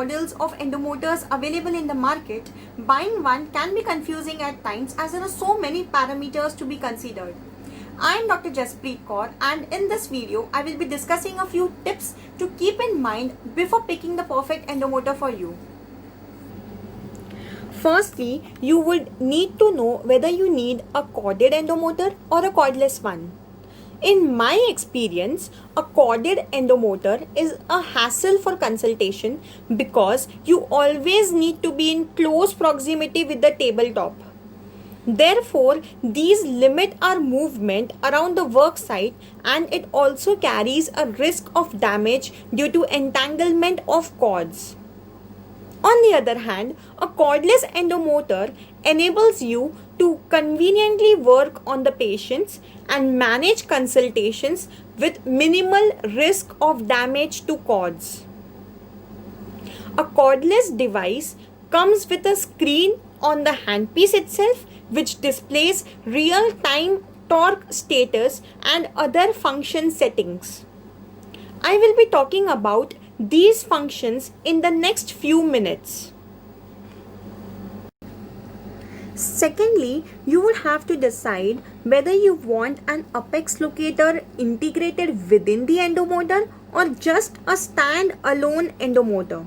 models of endomotors available in the market, buying one can be confusing at times as there are so many parameters to be considered. I am Dr. Jaspreet Kaur, and in this video I will be discussing a few tips to keep in mind before picking the perfect endomotor for you. Firstly, you would need to know whether you need a corded endomotor or a cordless one. In my experience, a corded endomotor is a hassle for consultation because you always need to be in close proximity with the tabletop. Therefore, these limit our movement around the work site, and it also carries a risk of damage due to entanglement of cords. On the other hand, a cordless endomotor enables you to conveniently work on the patients and manage consultations with minimal risk of damage to cords. A cordless device comes with a screen on the handpiece itself which displays real-time torque status and other function settings. I will be talking about these functions in the next few minutes. Secondly, you would have to decide whether you want an apex locator integrated within the endomotor or just a stand-alone endomotor.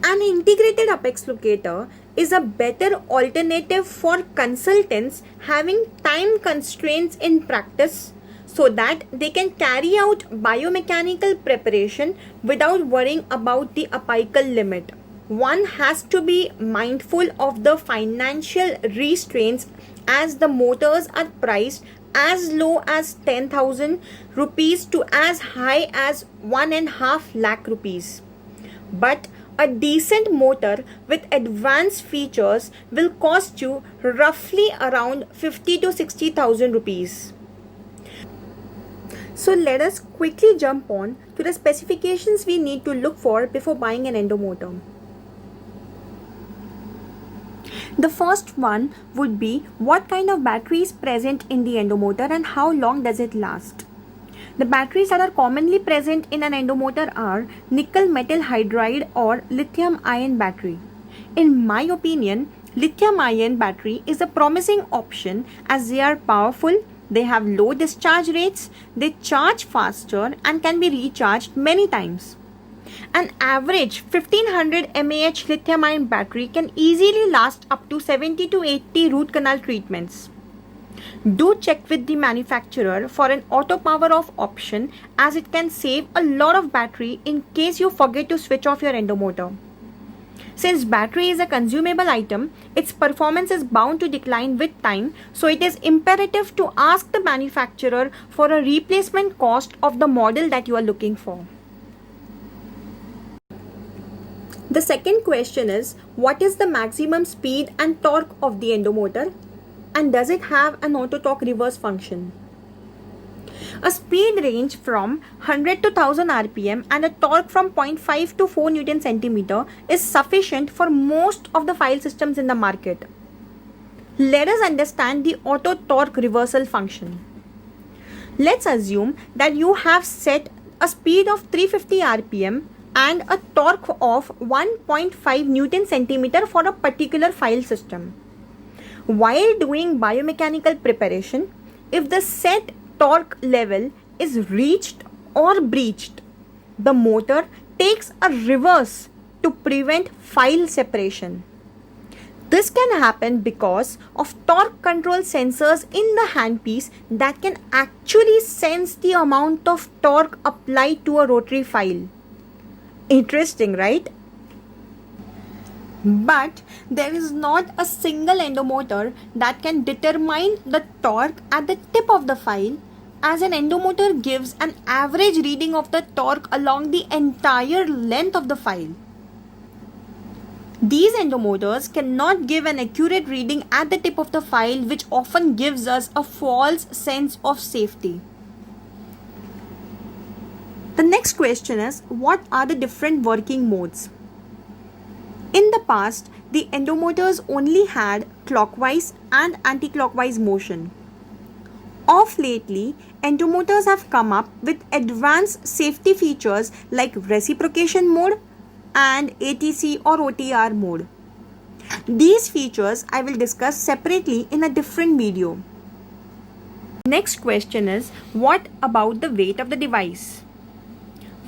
An integrated apex locator is a better alternative for consultants having time constraints in practice, so that they can carry out biomechanical preparation without worrying about the apical limit. One has to be mindful of the financial restraints as the motors are priced as low as 10,000 rupees to as high as 1.5 lakh rupees. But a decent motor with advanced features will cost you roughly around 50 to 60,000 rupees. So let us quickly jump on to the specifications we need to look for before buying an endomotor. The first one would be what kind of battery is present in the endomotor and how long does it last. The batteries that are commonly present in an endomotor are nickel metal hydride or lithium ion battery. In my opinion, lithium ion battery is a promising option as they are powerful, they have low discharge rates, they charge faster and can be recharged many times. An average 1500 mAh lithium ion battery can easily last up to 70 to 80 root canal treatments. Do check with the manufacturer for an auto power off option as it can save a lot of battery in case you forget to switch off your endomotor. Since battery is a consumable item, its performance is bound to decline with time, so it is imperative to ask the manufacturer for a replacement cost of the model that you are looking for. The second question is, what is the maximum speed and torque of the endomotor, and does it have an auto torque reverse function? A speed range from 100 to 1000 rpm and a torque from 0.5 to 4 Newton centimeter is sufficient for most of the file systems in the market. Let us understand the auto torque reversal function. Let's assume that you have set a speed of 350 rpm and a torque of 1.5 Newton centimeter for a particular file system. While doing biomechanical preparation, if the set torque level is reached or breached, the motor takes a reverse to prevent file separation. This can happen because of torque control sensors in the handpiece that can actually sense the amount of torque applied to a rotary file. Interesting, right? But there is not a single endomotor that can determine the torque at the tip of the file, as an endomotor gives an average reading of the torque along the entire length of the file. These endomotors cannot give an accurate reading at the tip of the file, which often gives us a false sense of safety. The next question is, what are the different working modes? In the past, the endomotors only had clockwise and anti-clockwise motion. Of lately, endomotors have come up with advanced safety features like reciprocation mode, and ATC or OTR mode. These features I will discuss separately in a different video. Next question is, what about the weight of the device?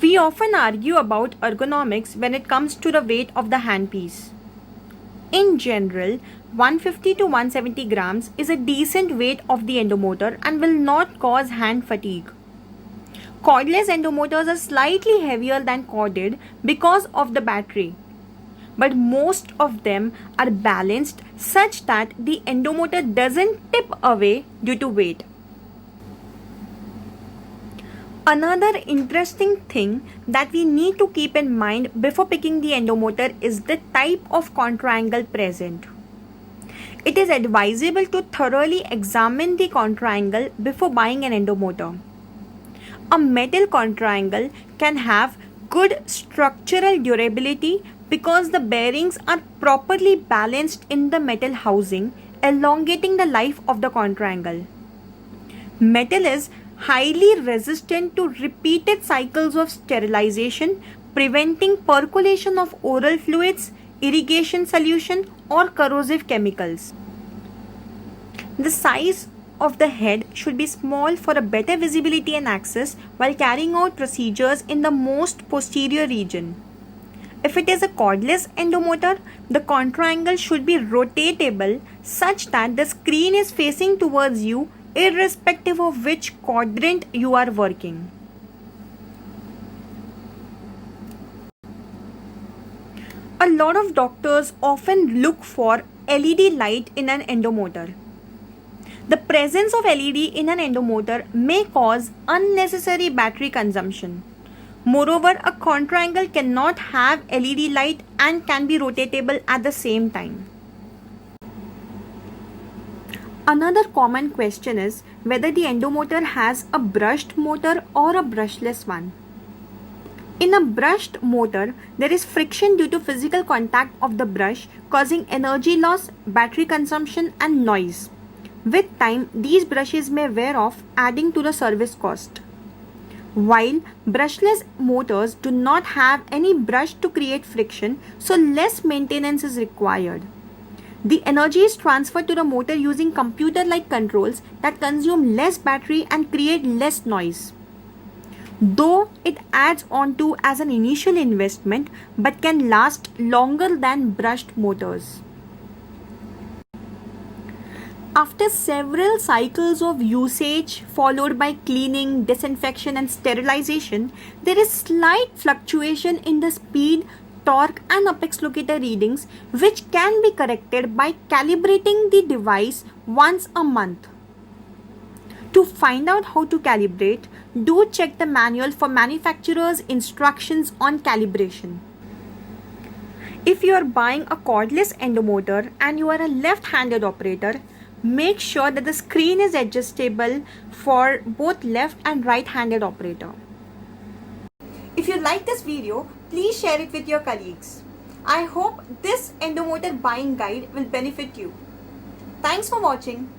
We often argue about ergonomics when it comes to the weight of the handpiece. In general, 150 to 170 grams is a decent weight of the endomotor and will not cause hand fatigue. Cordless endomotors are slightly heavier than corded because of the battery, but most of them are balanced such that the endomotor doesn't tip away due to weight. Another interesting thing that we need to keep in mind before picking the endomotor is the type of contra-angle present. It is advisable to thoroughly examine the contra-angle before buying an endomotor. A metal contra-angle can have good structural durability because the bearings are properly balanced in the metal housing, elongating the life of the contra-angle. Metal is highly resistant to repeated cycles of sterilization, preventing percolation of oral fluids, irrigation solution, or corrosive chemicals. The size of the head should be small for a better visibility and access while carrying out procedures in the most posterior region. If it is a cordless endomotor, the contra-angle should be rotatable such that the screen is facing towards you irrespective of which quadrant you are working. A lot of doctors often look for LED light in an endomotor. The presence of LED in an endomotor may cause unnecessary battery consumption. Moreover, a contra-angle cannot have LED light and can be rotatable at the same time. Another common question is whether the endomotor has a brushed motor or a brushless one. In a brushed motor, there is friction due to physical contact of the brush, causing energy loss, battery consumption, and noise. With time, these brushes may wear off, adding to the service cost. While brushless motors do not have any brush to create friction, so less maintenance is required. The energy is transferred to the motor using computer-like controls that consume less battery and create less noise. Though it adds on to as an initial investment but can last longer than brushed motors. After several cycles of usage followed by cleaning, disinfection and sterilization, there is slight fluctuation in the speed, torque and apex locator readings which can be corrected by calibrating the device once a month. To find out how to calibrate, do check the manual for manufacturer's instructions on calibration. If you are buying a cordless endomotor and you are a left-handed operator, make sure that the screen is adjustable for both left and right-handed operator. If you like this video, please share it with your colleagues. I hope this endomotor buying guide will benefit you. Thanks for watching.